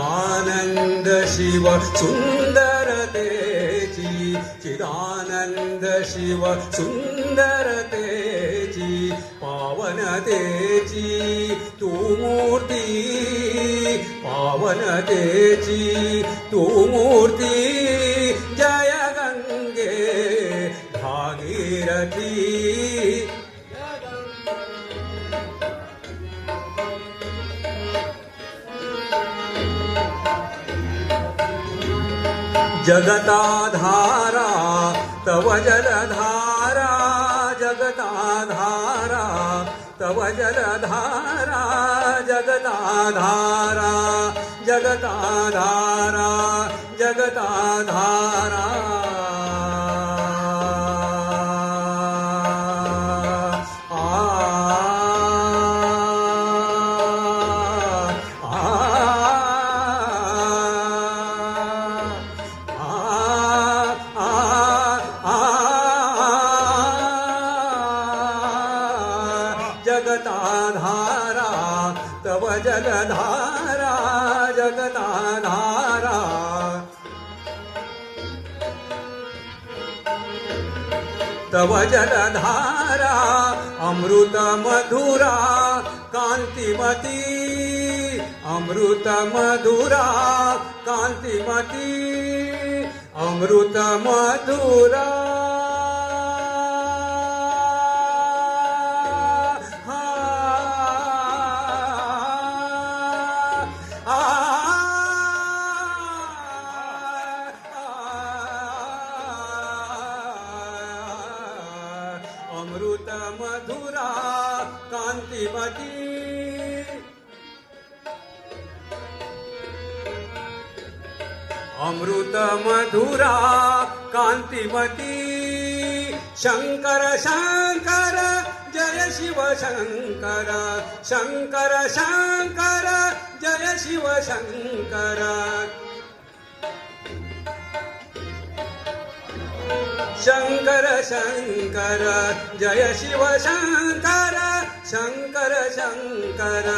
चिदानंद शिव सुंदरतेची चिदानंद शिव सुंदरतेची पावनतेची तू मूर्ती पावनतेची तू मूर्ती जय गंगे भागीरथी जगताधारा तव जलधारा जगताधारा तव जलधारा जगताधारा जगताधारा जगताधारा जगताधारा तव जलधारा जगताधारा तव जलधारा अमृत मधुरा कांतिमती अमृत मधुरा कांतिमती अमृत मधुरा अमृत मधुरा कांतिमती अमृत मधुरा कांतिमती शंकर शंकर जय शिव शंकर शंकर शंकर जय शिव शंकर शंकर शंकर जय शिव शंकर शंकर शंकर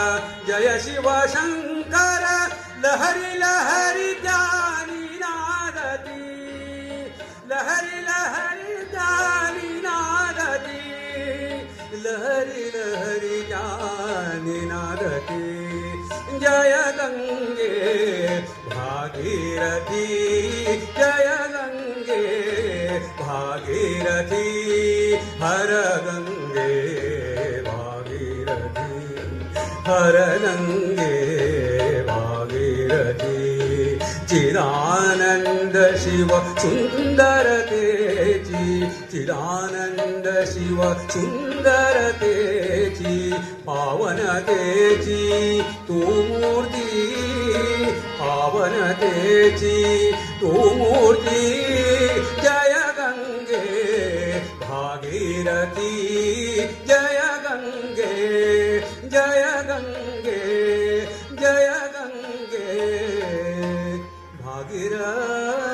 जय शिव शंकर लहरी लहरी जानी नादती लहरी लहरी जानी नादती लहरी लहरी जानी नादती जय गंगे भागीरथी जय गंगे भागीरथी हर गंगे भागीरथी हर गंगे भागीरथी चिदानंद शिव सुंदरतेची चिदानंद शिव सुंदरतेची पावनतेची तू मूर्ती पावनतेची तू मूर्ती जय गंगे भागीरथी जय गंगे जय गंगे जय गंगे भागीरथी